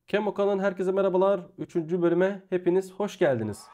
Kemokan'dan herkese merhabalar. 3. bölüme hepiniz hoş geldiniz.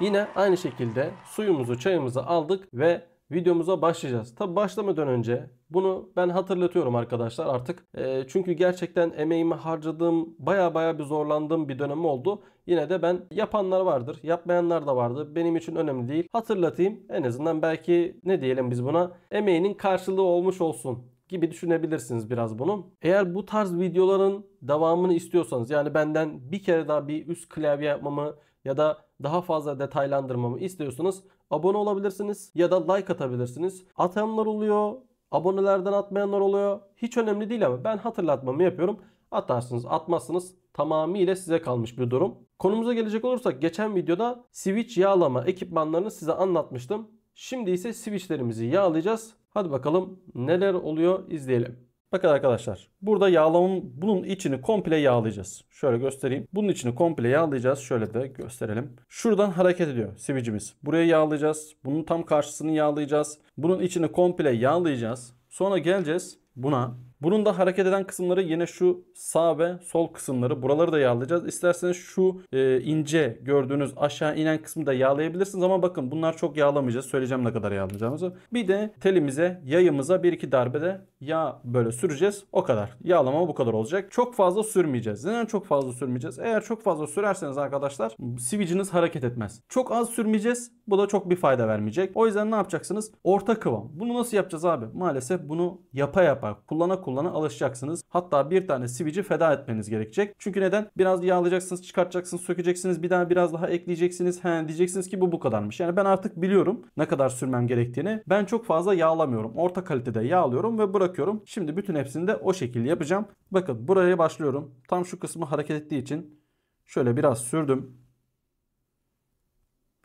Yine aynı şekilde suyumuzu, çayımızı aldık ve videomuza başlayacağız. Tabi başlamadan önce bunu ben hatırlatıyorum arkadaşlar artık. Çünkü gerçekten emeğimi harcadığım, baya bir zorlandığım bir dönem oldu. Yine de ben yapanlar vardır, yapmayanlar da vardır. Benim için önemli değil. Hatırlatayım. En azından belki ne diyelim biz buna? Emeğinin karşılığı olmuş olsun gibi düşünebilirsiniz biraz bunu. Eğer bu tarz videoların devamını istiyorsanız, yani benden bir kere daha bir üst klavye yapmamı ya da daha fazla detaylandırmamı istiyorsanız abone olabilirsiniz ya da like atabilirsiniz. Atanlar oluyor, abonelerden atmayanlar oluyor. Hiç önemli değil ama ben hatırlatmamı yapıyorum. Atarsınız, atmazsınız, tamamıyla size kalmış bir durum. Konumuza gelecek olursak, geçen videoda switch yağlama ekipmanlarını size anlatmıştım. Şimdi ise switchlerimizi yağlayacağız. Hadi bakalım neler oluyor, izleyelim. Bakın arkadaşlar, burada bunun içini komple yağlayacağız. Şöyle göstereyim. Bunun içini komple yağlayacağız. Şöyle de gösterelim. Şuradan hareket ediyor switch'imiz. Burayı yağlayacağız. Bunun tam karşısını yağlayacağız. Bunun içini komple yağlayacağız. Sonra geleceğiz buna. Bunun da hareket eden kısımları yine şu sağ ve sol kısımları. Buraları da yağlayacağız. İsterseniz şu ince gördüğünüz aşağı inen kısmı da yağlayabilirsiniz. Ama bakın bunlar çok yağlamayacağız. Söyleyeceğim ne kadar yağlayacağımızı. Bir de telimize, yayımıza 1-2 darbede yağ böyle süreceğiz. O kadar. Yağlama bu kadar olacak. Çok fazla sürmeyeceğiz. Neden çok fazla sürmeyeceğiz? Eğer çok fazla sürerseniz arkadaşlar switch'iniz hareket etmez. Çok az sürmeyeceğiz. Bu da çok bir fayda vermeyecek. O yüzden ne yapacaksınız? Orta kıvam. Bunu nasıl yapacağız abi? Maalesef bunu yapa kullana alışacaksınız. Hatta bir tane switch'i feda etmeniz gerekecek. Çünkü neden? Biraz yağlayacaksınız, çıkartacaksınız, sökeceksiniz. Bir daha biraz daha ekleyeceksiniz. Diyeceksiniz ki bu kadarmış. Yani ben artık biliyorum ne kadar sürmem gerektiğini. Ben çok fazla yağlamıyorum. Orta kalitede yağlıyorum ve bırakıyorum. Şimdi bütün hepsini de o şekilde yapacağım. Bakın buraya başlıyorum. Tam şu kısmı hareket ettiği için şöyle biraz sürdüm.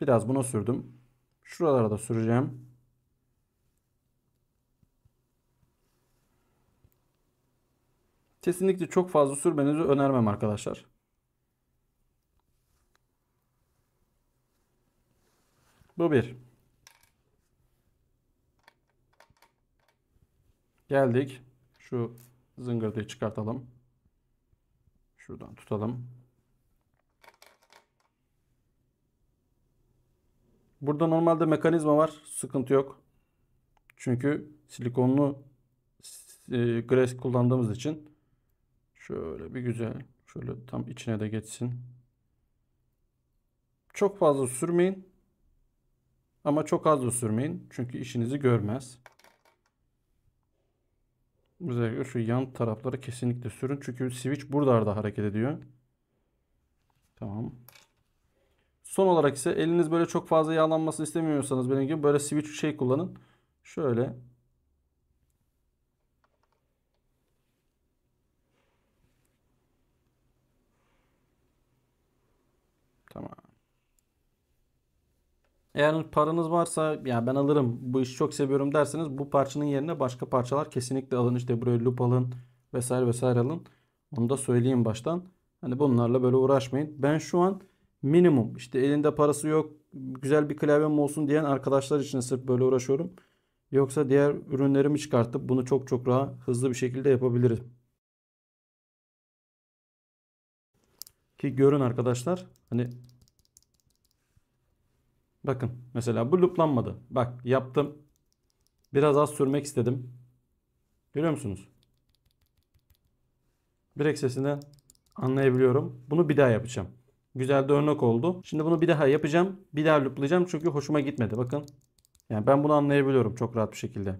Biraz buna sürdüm. Şuralara da süreceğim. Kesinlikle çok fazla sürmenizi önermem arkadaşlar. Bu bir. Geldik. Şu zıngırtıyı çıkartalım. Şuradan tutalım. Burada normalde mekanizma var. Sıkıntı yok. Çünkü silikonlu gres kullandığımız için şöyle bir güzel, şöyle tam içine de geçsin. Çok fazla sürmeyin. Ama çok az da sürmeyin. Çünkü işinizi görmez. Özellikle şu yan tarafları kesinlikle sürün. Çünkü switch buralarda hareket ediyor. Tamam. Son olarak ise eliniz böyle çok fazla yağlanmasını istemiyorsanız benim gibi böyle switch kullanın. Şöyle. Tamam. Eğer paranız varsa ya ben alırım, bu işi çok seviyorum derseniz bu parçanın yerine başka parçalar kesinlikle alın. İşte buraya loop alın vesaire alın. Onu da söyleyeyim baştan. Hani bunlarla böyle uğraşmayın. Ben şu an minimum işte elinde parası yok, güzel bir klavyem olsun diyen arkadaşlar için sırf böyle uğraşıyorum. Yoksa diğer ürünlerimi çıkartıp bunu çok rahat, hızlı bir şekilde yapabilirim. Ki görün arkadaşlar, hani bakın mesela bu looplanmadı. Bak yaptım. Biraz az sürmek istedim. Görüyor musunuz? Direkt sesinden anlayabiliyorum. Bunu bir daha yapacağım. Güzel de örnek oldu. Şimdi bunu bir daha yapacağım. Bir daha looplayacağım çünkü hoşuma gitmedi. Bakın. Yani ben bunu anlayabiliyorum çok rahat bir şekilde.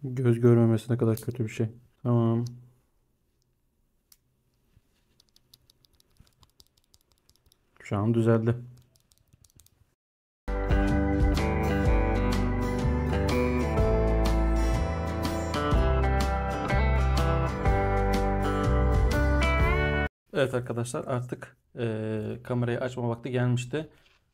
Göz görmemesi ne kadar kötü bir şey. Tamam. Şu an düzeldi. Evet arkadaşlar, artık kamerayı açma vakti gelmişti.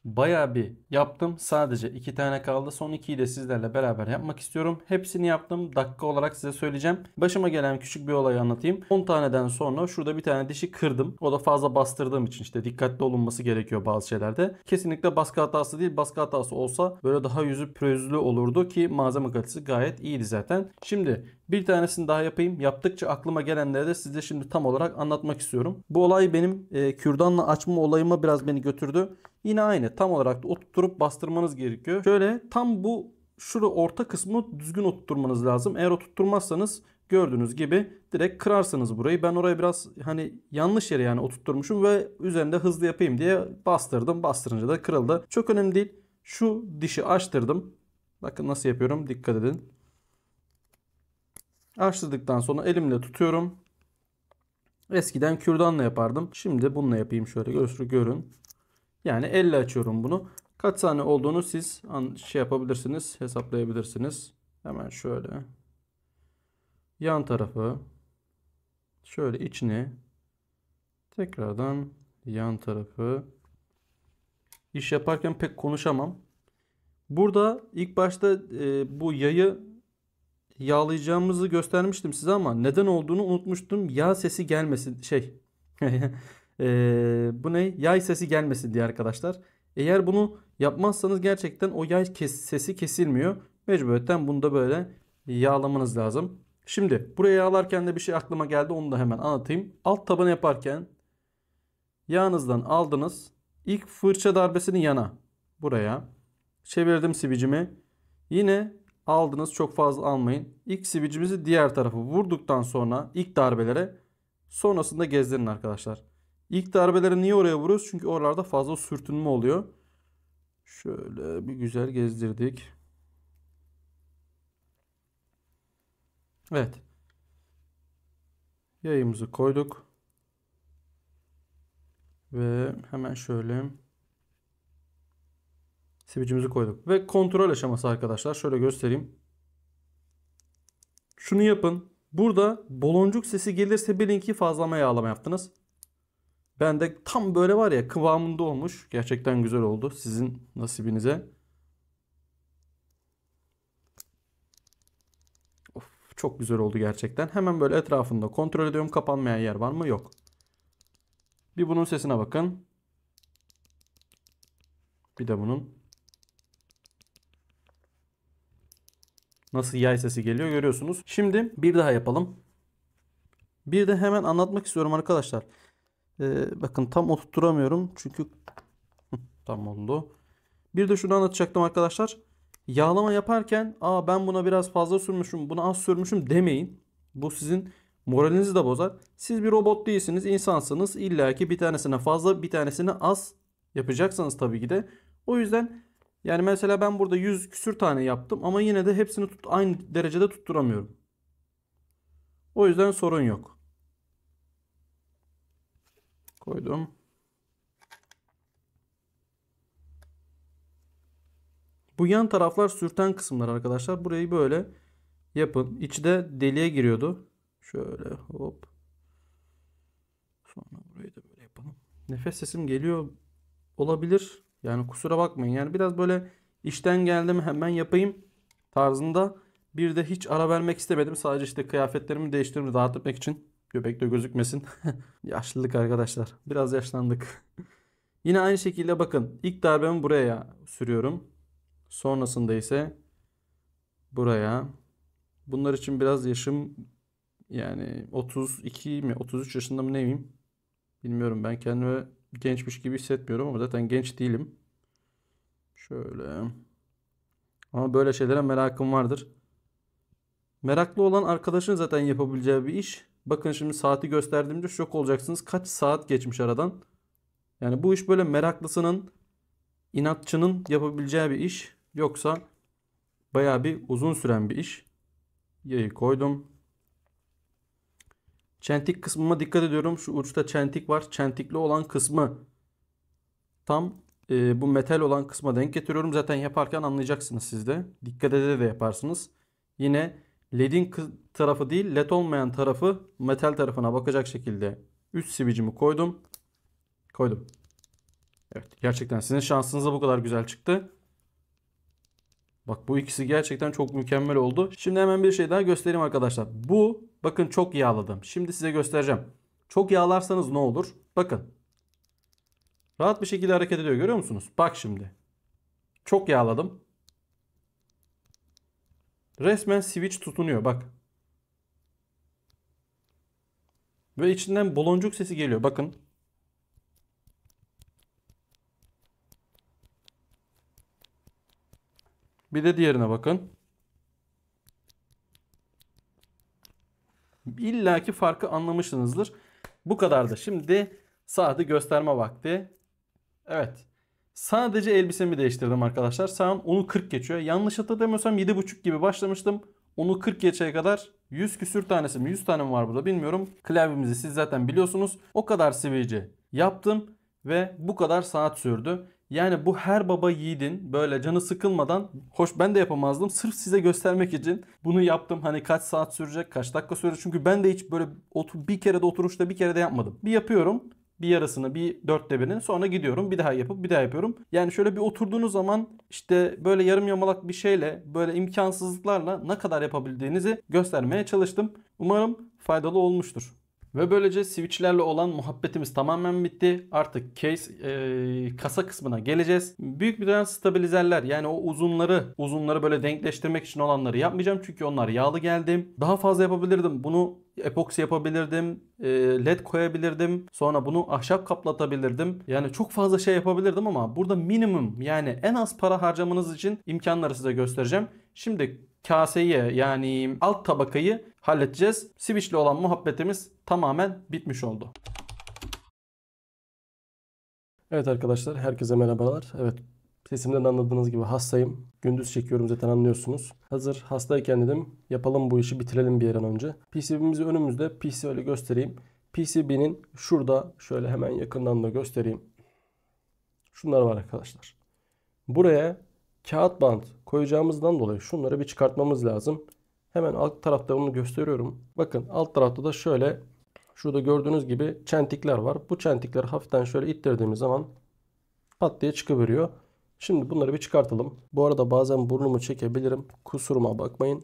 Bayağı bir yaptım. Sadece 2 tane kaldı. Son 2'yi de sizlerle beraber yapmak istiyorum. Hepsini yaptım. Dakika olarak size söyleyeceğim. Başıma gelen küçük bir olayı anlatayım. 10 taneden sonra şurada bir tane dişi kırdım. O da fazla bastırdığım için işte dikkatli olunması gerekiyor bazı şeylerde. Kesinlikle baskı hatası değil. Baskı hatası olsa böyle daha yüzü pürüzlü olurdu ki malzeme kalitesi gayet iyiydi zaten. Şimdi bir tanesini daha yapayım. Yaptıkça aklıma gelenleri de size şimdi tam olarak anlatmak istiyorum. Bu olay benim kürdanla açma olayıma biraz beni götürdü. Yine aynı. Tam olarak da oturtturup bastırmanız gerekiyor. Şöyle tam bu şurada orta kısmı düzgün oturtmanız lazım. Eğer oturtmazsanız gördüğünüz gibi direkt kırarsınız burayı. Ben oraya biraz hani yanlış yere yani oturtturmuşum ve üzerinde hızlı yapayım diye bastırdım. Bastırınca da kırıldı. Çok önemli değil. Şu dişi açtırdım. Bakın nasıl yapıyorum. Dikkat edin. Açtırdıktan sonra elimle tutuyorum. Eskiden kürdanla yapardım. Şimdi bununla yapayım şöyle görün. Yani elle açıyorum bunu. Kaç saniye olduğunu siz şey yapabilirsiniz, hesaplayabilirsiniz. Hemen şöyle yan tarafı, şöyle içini, tekrardan yan tarafı. İş yaparken pek konuşamam. Burada ilk başta bu yayı yağlayacağımızı göstermiştim size ama neden olduğunu unutmuştum. Yağ sesi gelmesin bu ne? Yay sesi gelmesin diye arkadaşlar. Eğer bunu yapmazsanız gerçekten o yay sesi kesilmiyor. Mecburiyetten bunu da böyle yağlamanız lazım. Şimdi buraya yağlarken de bir şey aklıma geldi. Onu da hemen anlatayım. Alt tabanı yaparken yağınızdan aldınız. İlk fırça darbesini yana. Buraya. Çevirdim sivicimi. Yine aldınız, çok fazla almayın. İlk sivicimizi diğer tarafı vurduktan sonra ilk darbelere, sonrasında gezdirin arkadaşlar. İlk darbeleri niye oraya vuruyoruz? Çünkü oralarda fazla sürtünme oluyor. Şöyle bir güzel gezdirdik. Evet. Yayımızı koyduk. Ve hemen şöyle sivicimizi koyduk. Ve kontrol aşaması arkadaşlar. Şöyle göstereyim. Şunu yapın. Burada baloncuk sesi gelirse bilin ki fazlama yağlama yaptınız. Ben de tam böyle var ya kıvamında olmuş. Gerçekten güzel oldu. Sizin nasibinize. Of, çok güzel oldu gerçekten. Hemen böyle etrafında kontrol ediyorum. Kapanmayan yer var mı? Yok. Bir bunun sesine bakın. Bir de bunun. Nasıl yay sesi geliyor görüyorsunuz. Şimdi bir daha yapalım. Bir de hemen anlatmak istiyorum arkadaşlar. Bakın tam oturtturamıyorum. Çünkü tam oldu. Bir de şunu anlatacaktım arkadaşlar. Yağlama yaparken ben buna biraz fazla sürmüşüm, buna az sürmüşüm demeyin. Bu sizin moralinizi de bozar. Siz bir robot değilsiniz, insansınız. İlla ki bir tanesine fazla, bir tanesine az yapacaksınız tabii ki de. O yüzden yani mesela ben burada 100 küsür tane yaptım ama yine de hepsini aynı derecede tutturamıyorum. O yüzden sorun yok. Koydum. Bu yan taraflar sürten kısımlar arkadaşlar. Burayı böyle yapın. İçi de deliğe giriyordu. Şöyle hop. Sonra burayı da böyle yapalım. Nefes sesim geliyor olabilir. Yani kusura bakmayın. Yani biraz böyle işten geldim hemen yapayım tarzında. Bir de hiç ara vermek istemedim. Sadece işte kıyafetlerimi değiştirdim rahat etmek için. Göbek de gözükmesin. Yaşlılık arkadaşlar. Biraz yaşlandık. Yine aynı şekilde bakın. İlk darbemi buraya sürüyorum. Sonrasında ise buraya. Bunlar için biraz yaşım yani 32 mi 33 yaşında mı neyim? Bilmiyorum, ben kendimi gençmiş gibi hissetmiyorum ama zaten genç değilim. Şöyle. Ama böyle şeylere merakım vardır. Meraklı olan arkadaşın zaten yapabileceği bir iş. Bakın şimdi saati gösterdiğimde şok olacaksınız. Kaç saat geçmiş aradan. Yani bu iş böyle meraklısının, inatçının yapabileceği bir iş. Yoksa bayağı bir uzun süren bir iş. Yayı koydum. Çentik kısmıma dikkat ediyorum. Şu uçta çentik var. Çentikli olan kısmı tam bu metal olan kısma denk getiriyorum. Zaten yaparken anlayacaksınız siz de. Dikkat ede de yaparsınız. Yine ledin tarafı değil, led olmayan tarafı metal tarafına bakacak şekilde üst sivicimi koydum. Koydum. Evet, gerçekten sizin şansınıza bu kadar güzel çıktı. Bak bu ikisi gerçekten çok mükemmel oldu. Şimdi hemen bir şey daha göstereyim arkadaşlar. Bu bakın çok yağladım. Şimdi size göstereceğim. Çok yağlarsanız ne olur? Bakın. Rahat bir şekilde hareket ediyor, görüyor musunuz? Bak şimdi. Çok yağladım. Resmen switch tutunuyor bak. Ve içinden baloncuk sesi geliyor bakın. Bir de diğerine bakın. İlla ki farkı anlamışsınızdır. Bu kadardı. Şimdi saati gösterme vakti. Evet. Sadece elbisemi değiştirdim arkadaşlar. Saat 10'u 40 geçiyor. Yanlış hatırlamıyorsam 7.30 gibi başlamıştım. 10'u 40 geçeye kadar 100 küsür tanesi mi 100 tane mi var burada bilmiyorum. Klavyemizi siz zaten biliyorsunuz. O kadar sivici yaptım ve bu kadar saat sürdü. Yani bu her baba yiğidin böyle canı sıkılmadan, hoş ben de yapamazdım. Sırf size göstermek için bunu yaptım. Hani kaç saat sürecek, kaç dakika sürecek. Çünkü ben de hiç böyle bir kere de oturuşta bir kere de yapmadım. Bir yapıyorum. Bir yarısını, bir dörtte birini, sonra gidiyorum bir daha yapıp bir daha yapıyorum. Yani şöyle bir oturduğunuz zaman işte böyle yarım yamalak bir şeyle, böyle imkansızlıklarla ne kadar yapabildiğinizi göstermeye çalıştım. Umarım faydalı olmuştur. Ve böylece switchlerle olan muhabbetimiz tamamen bitti. Artık kasa kısmına geleceğiz. Büyük bir stabilizerler, yani o uzunları böyle denkleştirmek için olanları yapmayacağım. Çünkü onlar yağlı geldi. Daha fazla yapabilirdim. Bunu epoksi yapabilirdim. LED koyabilirdim. Sonra bunu ahşap kaplatabilirdim. Yani çok fazla şey yapabilirdim ama burada minimum, yani en az para harcamanız için imkanları size göstereceğim. Şimdi kaseyi, yani alt tabakayı halledeceğiz. Switch'le olan muhabbetimiz tamamen bitmiş oldu. Evet arkadaşlar, herkese merhabalar. Evet, sesimden anladığınız gibi hastayım. Gündüz çekiyorum, zaten anlıyorsunuz. Hazır hastayken dedim yapalım bu işi, bitirelim bir an önce. PCB'miz önümüzde. PC öyle göstereyim. PCB'nin şurada şöyle hemen yakından da göstereyim. Şunlar var arkadaşlar. Buraya kağıt bant koyacağımızdan dolayı şunları bir çıkartmamız lazım. Hemen alt tarafta onu gösteriyorum. Bakın alt tarafta da şöyle, şurada gördüğünüz gibi çentikler var. Bu çentikleri hafiften şöyle ittirdiğimiz zaman pat diye çıkıveriyor. Şimdi bunları bir çıkartalım. Bu arada bazen burnumu çekebilirim. Kusuruma bakmayın.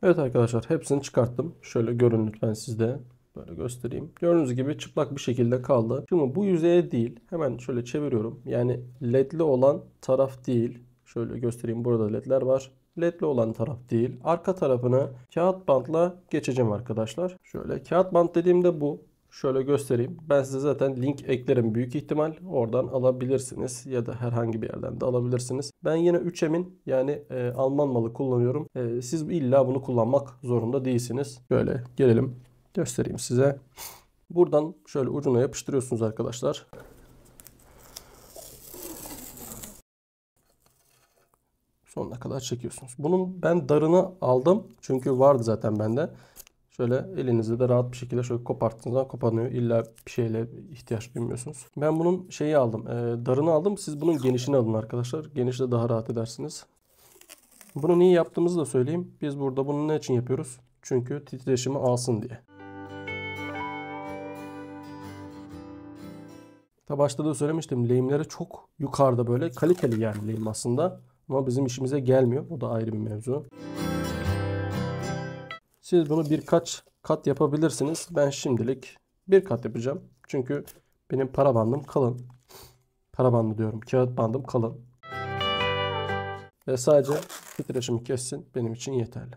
Evet arkadaşlar, hepsini çıkarttım. Şöyle görün lütfen sizde. Böyle göstereyim. Gördüğünüz gibi çıplak bir şekilde kaldı. Şimdi bu yüzeye değil. Hemen şöyle çeviriyorum. Yani ledli olan taraf değil. Şöyle göstereyim. Burada ledler var. Ledli olan taraf değil. Arka tarafını kağıt bantla geçeceğim arkadaşlar. Şöyle kağıt bant dediğimde bu. Şöyle göstereyim. Ben size zaten link eklerim büyük ihtimal. Oradan alabilirsiniz. Ya da herhangi bir yerden de alabilirsiniz. Ben yine 3M'in, yani Alman malı kullanıyorum. Siz illa bunu kullanmak zorunda değilsiniz. Şöyle gelelim. Göstereyim size. Buradan şöyle ucuna yapıştırıyorsunuz arkadaşlar. Sonuna kadar çekiyorsunuz. Bunun ben darını aldım. Çünkü vardı zaten bende. Şöyle elinizde de rahat bir şekilde şöyle koparttığınız zaman koparmıyor. İlla bir şeyle ihtiyaç duymuyorsunuz. Ben bunun şeyi aldım. Darını aldım. Siz bunun genişini alın arkadaşlar. Genişte daha rahat edersiniz. Bunu niye yaptığımızı da söyleyeyim. Biz burada bunu ne için yapıyoruz? Çünkü titreşimi alsın diye. Ta başta da söylemiştim. Lehimleri çok yukarıda, böyle kaliteli yani lehim aslında. Ama bizim işimize gelmiyor. O da ayrı bir mevzu. Siz bunu birkaç kat yapabilirsiniz. Ben şimdilik bir kat yapacağım. Çünkü benim para bandım kalın. Para bandı diyorum. Kağıt bandım kalın. Ve sadece titreşimi kessin. Benim için yeterli.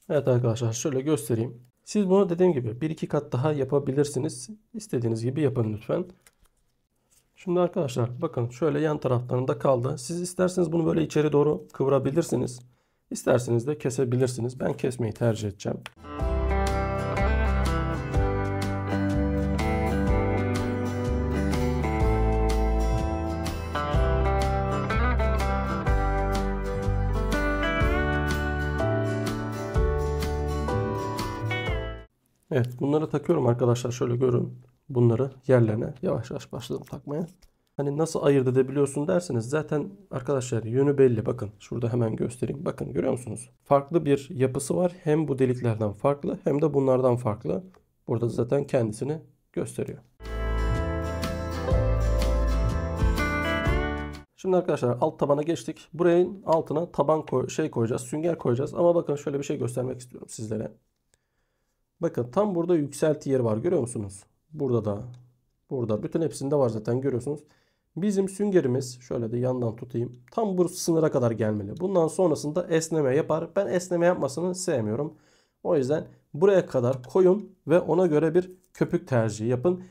Evet arkadaşlar, şöyle göstereyim. Siz bunu dediğim gibi bir iki kat daha yapabilirsiniz. İstediğiniz gibi yapın lütfen. Şimdi arkadaşlar bakın şöyle yan taraflarında kaldı. Siz isterseniz bunu böyle içeri doğru kıvırabilirsiniz. İsterseniz de kesebilirsiniz. Ben kesmeyi tercih edeceğim. Evet, bunları takıyorum arkadaşlar. Şöyle görün. Bunları yerlerine yavaş yavaş başladım takmaya. Hani nasıl ayırt edebiliyorsun derseniz zaten arkadaşlar yönü belli. Bakın şurada hemen göstereyim. Bakın görüyor musunuz? Farklı bir yapısı var. Hem bu deliklerden farklı hem de bunlardan farklı. Burada zaten kendisini gösteriyor. Şimdi arkadaşlar alt tabana geçtik. Burayın altına taban koyacağız. Sünger koyacağız. Ama bakın şöyle bir şey göstermek istiyorum sizlere. Bakın tam burada yükselti yeri var. Görüyor musunuz? Burada da. Burada. Bütün hepsinde var zaten görüyorsunuz. Bizim süngerimiz şöyle de yandan tutayım. Tam bu sınıra kadar gelmeli. Bundan sonrasında esneme yapar. Ben esneme yapmasını sevmiyorum. O yüzden buraya kadar koyun ve ona göre bir köpük tercihi yapın.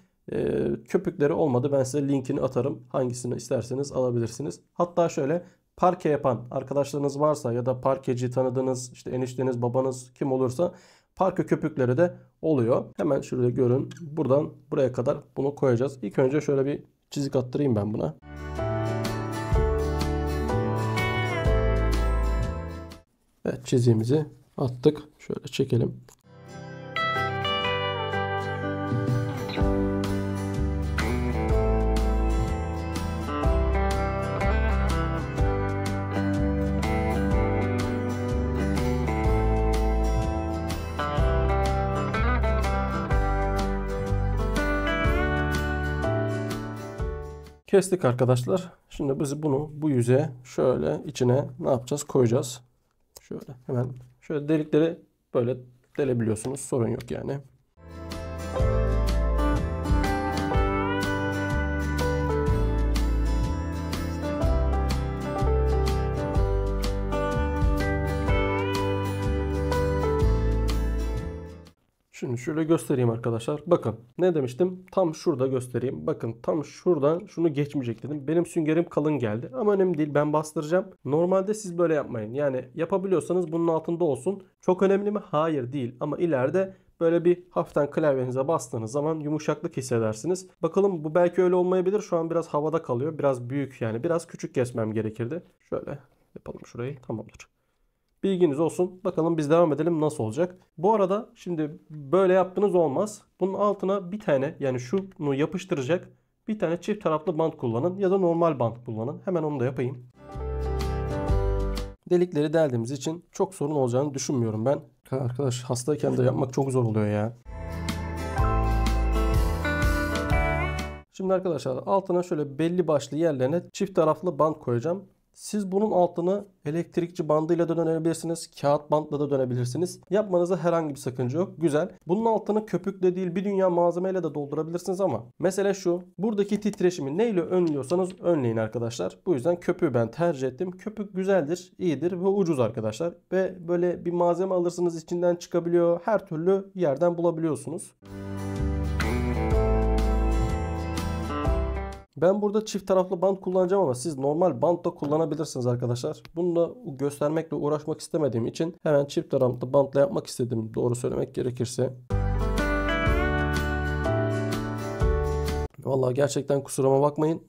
Köpükleri olmadı ben size linkini atarım. Hangisini isterseniz alabilirsiniz. Hatta şöyle parke yapan arkadaşlarınız varsa ya da parkeci tanıdığınız işte enişteniz babanız kim olursa parke köpükleri de oluyor. Hemen şurada görün. Buradan buraya kadar bunu koyacağız. İlk önce şöyle bir çizik attırayım ben buna. Evet çiziğimizi attık. Şöyle çekelim. Kestik arkadaşlar. Şimdi biz bunu bu yüzeye şöyle içine ne yapacağız? Koyacağız. Şöyle hemen şöyle delikleri böyle delebiliyorsunuz. Sorun yok yani. Şimdi şöyle göstereyim arkadaşlar. Bakın ne demiştim? Tam şurada göstereyim. Bakın tam şuradan şunu geçmeyecek dedim. Benim süngerim kalın geldi. Ama önemli değil. Ben bastıracağım. Normalde siz böyle yapmayın. Yani yapabiliyorsanız bunun altında olsun. Çok önemli mi? Hayır değil. Ama ileride böyle bir hafiften klavyenize bastığınız zaman yumuşaklık hissedersiniz. Bakalım bu belki öyle olmayabilir. Şu an biraz havada kalıyor. Biraz büyük yani. Biraz küçük kesmem gerekirdi. Şöyle yapalım şurayı. Tamamdır. Bilginiz olsun. Bakalım biz devam edelim nasıl olacak. Bu arada şimdi böyle yaptığınız olmaz. Bunun altına bir tane yani şunu yapıştıracak bir tane çift taraflı bant kullanın ya da normal bant kullanın. Hemen onu da yapayım. Delikleri deldiğimiz için çok sorun olacağını düşünmüyorum ben. Arkadaş hastayken de yapmak çok zor oluyor ya. Şimdi arkadaşlar altına şöyle belli başlı yerlerine çift taraflı bant koyacağım. Siz bunun altını elektrikçi bandıyla da dönebilirsiniz. Kağıt bantla da dönebilirsiniz. Yapmanıza herhangi bir sakınca yok. Güzel. Bunun altını köpükle değil bir dünya malzemeyle de doldurabilirsiniz ama mesele şu. Buradaki titreşimi neyle önlüyorsanız önleyin arkadaşlar. Bu yüzden köpüğü ben tercih ettim. Köpük güzeldir, iyidir ve ucuz arkadaşlar. Ve böyle bir malzeme alırsınız içinden çıkabiliyor. Her türlü yerden bulabiliyorsunuz. Ben burada çift taraflı bant kullanacağım ama siz normal bant da kullanabilirsiniz arkadaşlar. Bunu da göstermekle uğraşmak istemediğim için hemen çift taraflı bantla yapmak istedim. Doğru söylemek gerekirse. Vallahi gerçekten kusuruma bakmayın.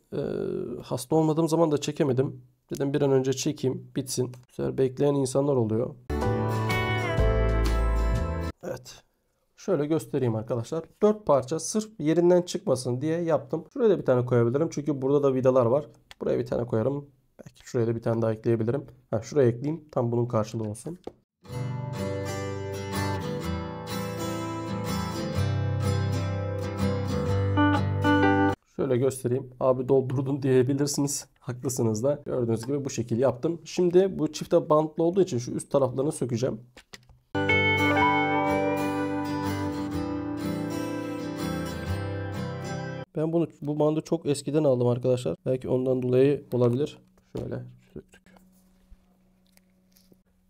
Hasta olmadığım zaman da çekemedim. Dedim bir an önce çekeyim bitsin. Bu sefer bekleyen insanlar oluyor. Evet. Şöyle göstereyim arkadaşlar. 4 parça sırf yerinden çıkmasın diye yaptım. Şuraya da bir tane koyabilirim. Çünkü burada da vidalar var. Buraya bir tane koyarım. Belki şuraya da bir tane daha ekleyebilirim. Şuraya ekleyeyim. Tam bunun karşılığı olsun. Şöyle göstereyim. Abi doldurdun diyebilirsiniz. Haklısınız da. Gördüğünüz gibi bu şekilde yaptım. Şimdi bu çifte bantlı olduğu için şu üst taraflarını sökeceğim. Ben bu bandı çok eskiden aldım arkadaşlar. Belki ondan dolayı olabilir. Şöyle söktük.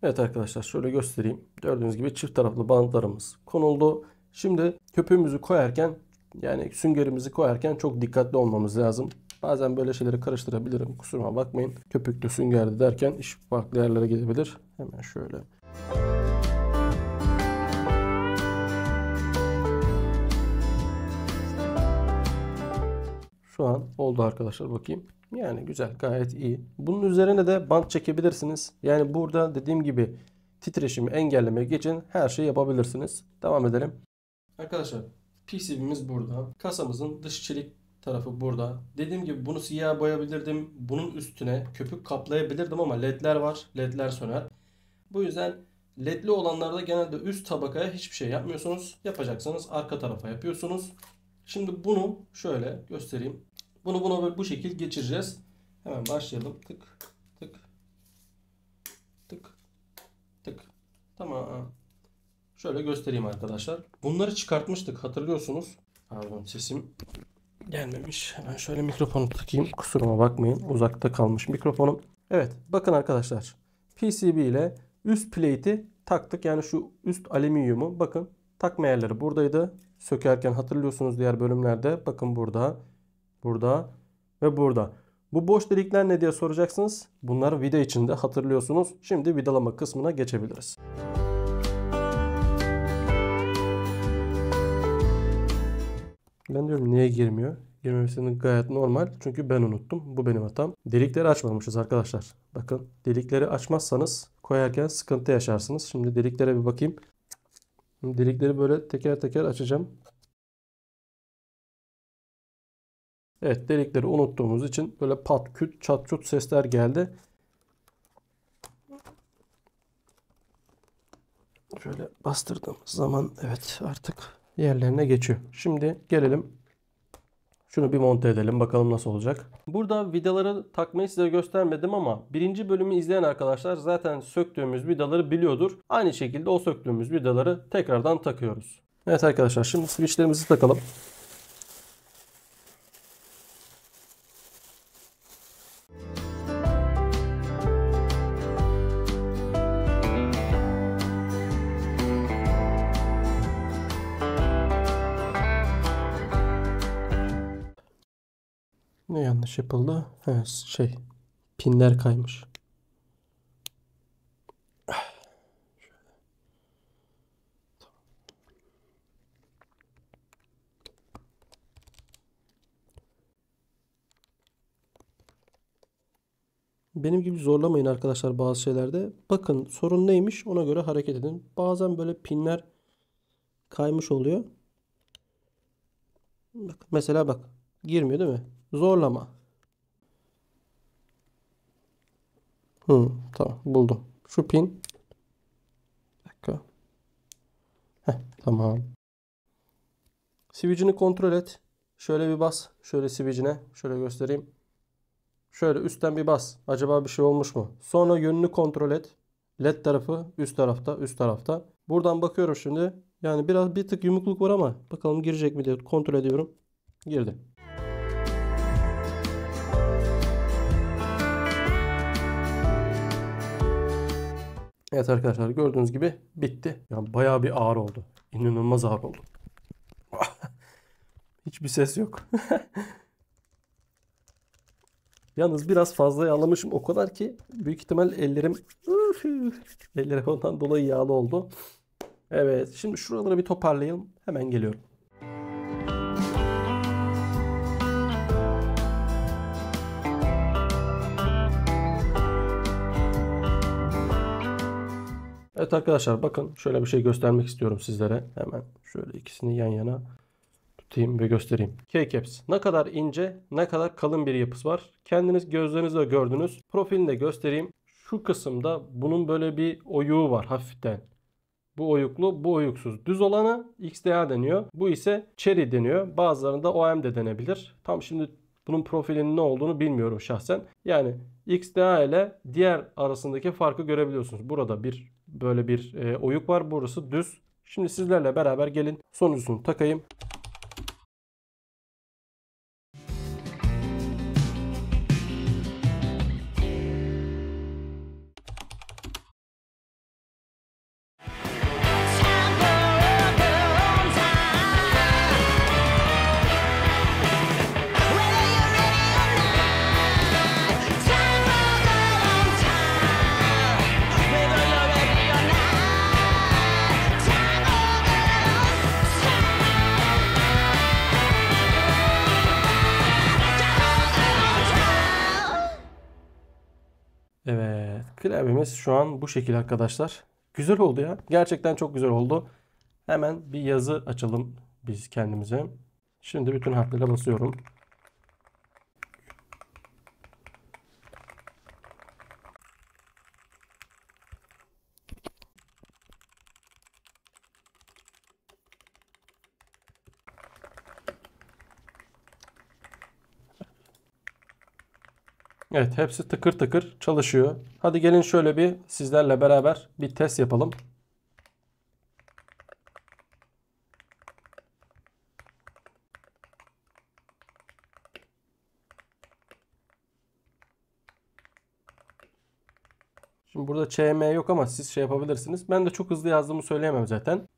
Evet arkadaşlar şöyle göstereyim. Gördüğünüz gibi çift taraflı bantlarımız konuldu. Şimdi köpüğümüzü koyarken yani süngerimizi koyarken çok dikkatli olmamız lazım. Bazen böyle şeyleri karıştırabilirim. Kusuruma bakmayın. Köpüklü süngerli derken iş farklı yerlere gidebilir. Hemen şöyle. Şu an oldu arkadaşlar bakayım. Yani güzel gayet iyi. Bunun üzerine de bant çekebilirsiniz. Yani burada dediğim gibi titreşimi engellemeye geçin her şeyi yapabilirsiniz. Devam edelim. Arkadaşlar PCB'miz burada. Kasamızın dış çelik tarafı burada. Dediğim gibi bunu siyah boyayabilirdim. Bunun üstüne köpük kaplayabilirdim ama ledler var. Ledler söner. Bu yüzden ledli olanlarda genelde üst tabakaya hiçbir şey yapmıyorsunuz. Yapacaksanız arka tarafa yapıyorsunuz. Şimdi bunu şöyle göstereyim. Bunu buna böyle bu şekil geçireceğiz. Hemen başlayalım. Tık tık tık tık. Tamam. Şöyle göstereyim arkadaşlar. Bunları çıkartmıştık, hatırlıyorsunuz. Pardon, sesim gelmemiş. Hemen şöyle mikrofonu takayım. Kusuruma bakmayın. Uzakta kalmış mikrofonum. Evet, bakın arkadaşlar. PCB ile üst plate'i taktık. Yani şu üst alüminyumu bakın. Takma yerleri buradaydı. Sökerken hatırlıyorsunuz diğer bölümlerde. Bakın burada, burada ve burada. Bu boş delikler ne diye soracaksınız. Bunlar vida içinde, hatırlıyorsunuz. Şimdi vidalama kısmına geçebiliriz. Ben diyorum niye girmiyor? Girmemesinin gayet normal. Çünkü ben unuttum. Bu benim hatam. Delikleri açmamışız arkadaşlar. Bakın, delikleri açmazsanız koyarken sıkıntı yaşarsınız. Şimdi deliklere bir bakayım. Delikleri böyle teker teker açacağım. Evet, delikleri unuttuğumuz için böyle pat küt çat çut sesler geldi. Şöyle bastırdığımız zaman evet artık yerlerine geçiyor. Şimdi gelelim. Şunu bir monte edelim. Bakalım nasıl olacak. Burada vidaları takmayı size göstermedim ama birinci bölümü izleyen arkadaşlar zaten söktüğümüz vidaları biliyordur. Aynı şekilde o söktüğümüz vidaları tekrardan takıyoruz. Evet arkadaşlar, şimdi switchlerimizi takalım. Ne yanlış yapıldı? He, pinler kaymış. Benim gibi zorlamayın arkadaşlar bazı şeylerde. Bakın sorun neymiş, ona göre hareket edin. Bazen böyle pinler kaymış oluyor. Bak, mesela bak, girmiyor değil mi? Zorlama. Tamam, buldum. Şu pin. Bir dakika. Tamam. Switch'ini kontrol et. Şöyle bir bas. Şöyle switch'ine. Şöyle göstereyim. Şöyle üstten bir bas. Acaba bir şey olmuş mu? Sonra yönünü kontrol et. LED tarafı üst tarafta, üst tarafta. Buradan bakıyorum şimdi. Yani bir tık yumukluk var ama bakalım girecek mi diye kontrol ediyorum. Girdi. Evet arkadaşlar, gördüğünüz gibi bitti. Yani bayağı bir ağır oldu. İnanılmaz ağır oldu. Hiçbir ses yok. Yalnız biraz fazla yağlamışım. O kadar ki büyük ihtimal ellerim ondan dolayı yağlı oldu. Evet, şimdi şuraları bir toparlayalım. Hemen geliyorum. Evet arkadaşlar, bakın şöyle bir şey göstermek istiyorum sizlere. Hemen şöyle ikisini yan yana tutayım ve göstereyim. Keycaps ne kadar ince, ne kadar kalın bir yapısı var. Kendiniz gözlerinizle gördünüz. Profilini de göstereyim. Şu kısımda bunun böyle bir oyuğu var hafiften. Bu oyuklu, bu oyuksuz. Düz olanı XDA deniyor. Bu ise Cherry deniyor. Bazılarında OM de denebilir. Tam şimdi bunun profilinin ne olduğunu bilmiyorum şahsen. Yani XDA ile diğer arasındaki farkı görebiliyorsunuz. Burada böyle bir oyuk var. Burası düz. Şimdi sizlerle beraber gelin sonuncusunu takayım. Evet, klavyemiz şu an bu şekil arkadaşlar. Güzel oldu ya. Gerçekten çok güzel oldu. Hemen bir yazı açalım biz kendimize. Şimdi bütün harflere basıyorum. Evet, hepsi tıkır tıkır çalışıyor. Hadi gelin şöyle bir sizlerle beraber bir test yapalım. Şimdi burada ÇM yok ama siz şey yapabilirsiniz. Ben de çok hızlı yazdığımı söyleyemem zaten.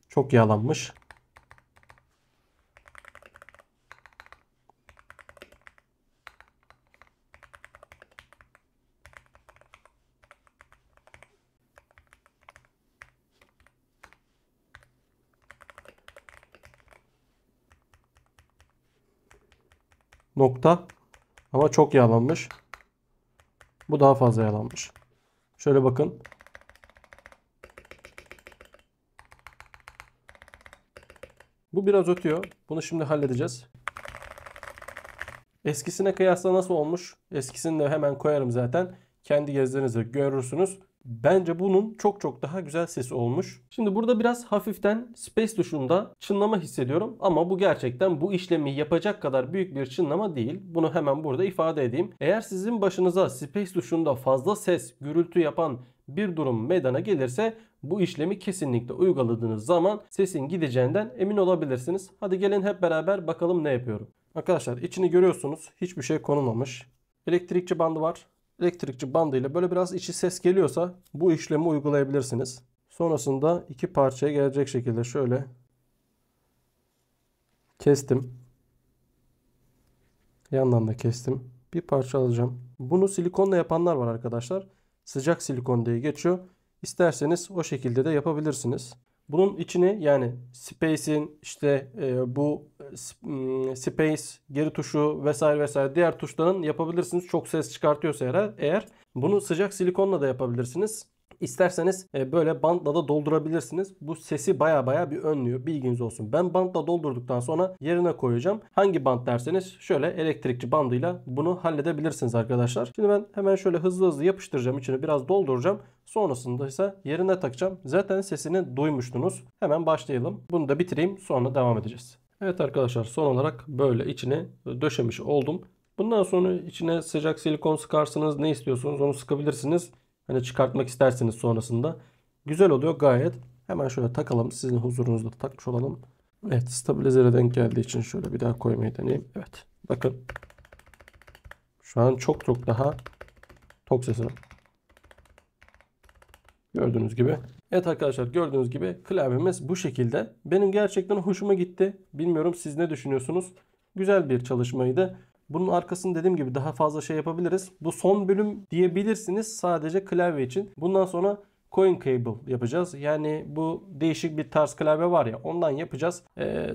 Çok yağlanmış. Nokta. Ama çok yağlanmış. Bu daha fazla yağlanmış. Şöyle bakın. Bu biraz ötüyor. Bunu şimdi halledeceğiz. Eskisine kıyasla nasıl olmuş? Eskisini de hemen koyarım zaten. Kendi gözlerinizle görürsünüz. Bence bunun çok çok daha güzel sesi olmuş. Şimdi burada biraz hafiften space tuşunda çınlama hissediyorum. Ama bu gerçekten bu işlemi yapacak kadar büyük bir çınlama değil. Bunu hemen burada ifade edeyim. Eğer sizin başınıza space tuşunda fazla ses, gürültü yapan bir durum meydana gelirse bu işlemi kesinlikle uyguladığınız zaman sesin gideceğinden emin olabilirsiniz. Hadi gelin hep beraber bakalım ne yapıyorum. Arkadaşlar içini görüyorsunuz. Hiçbir şey konulmamış. Elektrikçi bandı var. Elektrikçi bandıyla böyle biraz içi ses geliyorsa bu işlemi uygulayabilirsiniz. Sonrasında iki parçaya gelecek şekilde şöyle kestim. Yandan da kestim. Bir parça alacağım. Bunu silikonla yapanlar var arkadaşlar. Sıcak silikon diye geçiyor. İsterseniz o şekilde de yapabilirsiniz. Bunun içini yani space'in işte bu space geri tuşu vesaire vesaire diğer tuşların yapabilirsiniz. Çok ses çıkartıyorsa eğer bunu sıcak silikonla da yapabilirsiniz. İsterseniz böyle bantla da doldurabilirsiniz. Bu sesi baya bir önlüyor. Bilginiz olsun. Ben bantla doldurduktan sonra yerine koyacağım. Hangi bant derseniz şöyle elektrikçi bandıyla bunu halledebilirsiniz arkadaşlar. Şimdi ben hemen şöyle hızlı yapıştıracağım. İçine biraz dolduracağım. Sonrasında ise yerine takacağım. Zaten sesini duymuştunuz. Hemen başlayalım. Bunu da bitireyim. Sonra devam edeceğiz. Evet arkadaşlar, son olarak böyle içine döşemiş oldum. Bundan sonra içine sıcak silikon sıkarsınız. Ne istiyorsunuz onu sıkabilirsiniz. Hani çıkartmak isterseniz sonrasında. Güzel oluyor gayet. Hemen şöyle takalım. Sizin huzurunuzda takmış olalım. Evet, stabilizere denk geldiği için şöyle bir daha koymayı deneyeyim. Evet. Bakın. Şu an çok daha tok sesi var. Gördüğünüz gibi. Evet arkadaşlar, gördüğünüz gibi klavyemiz bu şekilde. Benim gerçekten hoşuma gitti. Bilmiyorum siz ne düşünüyorsunuz? Güzel bir çalışmaydı. Bunun arkasını dediğim gibi daha fazla şey yapabiliriz. Bu son bölüm diyebilirsiniz sadece klavye için. Bundan sonra coin cable yapacağız. Yani bu değişik bir tarz klavye var ya, ondan yapacağız.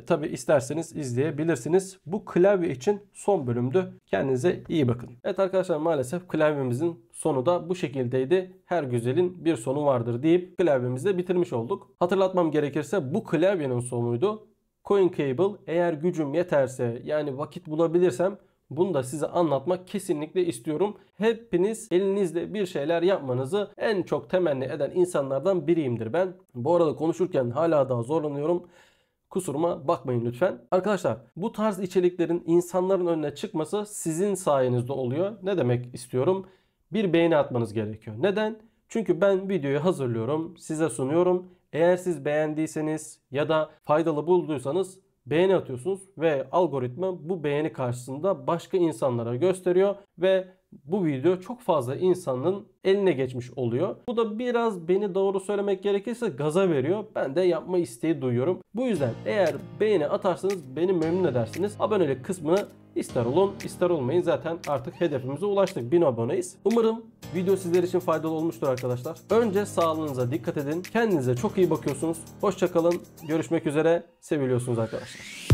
Tabi isterseniz izleyebilirsiniz. Bu klavye için son bölümdü. Kendinize iyi bakın. Evet arkadaşlar, maalesef klavyemizin sonu da bu şekildeydi. Her güzelin bir sonu vardır deyip klavyemizi de bitirmiş olduk. Hatırlatmam gerekirse bu klavyenin sonuydu. Coin cable, eğer gücüm yeterse yani vakit bulabilirsem bunu da size anlatmak kesinlikle istiyorum. Hepiniz elinizle bir şeyler yapmanızı en çok temenni eden insanlardan biriyimdir ben. Bu arada konuşurken hala daha zorlanıyorum. Kusuruma bakmayın lütfen. Arkadaşlar, bu tarz içeriklerin insanların önüne çıkması sizin sayenizde oluyor. Ne demek istiyorum? Bir beğeni atmanız gerekiyor. Neden? Çünkü ben videoyu hazırlıyorum, size sunuyorum. Eğer siz beğendiyseniz ya da faydalı bulduysanız beğeni atıyorsunuz ve algoritma bu beğeni karşısında başka insanlara gösteriyor ve bu video çok fazla insanın eline geçmiş oluyor. Bu da biraz, beni doğru söylemek gerekirse, gaza veriyor. Ben de yapma isteği duyuyorum. Bu yüzden eğer beğeni atarsanız beni memnun edersiniz. Abonelik kısmını ister olun ister olmayın, zaten artık hedefimize ulaştık. 1000 aboneyiz. Umarım video sizler için faydalı olmuştur arkadaşlar. Önce sağlığınıza dikkat edin. Kendinize çok iyi bakıyorsunuz. Hoşça kalın. Görüşmek üzere. Seviliyorsunuz arkadaşlar.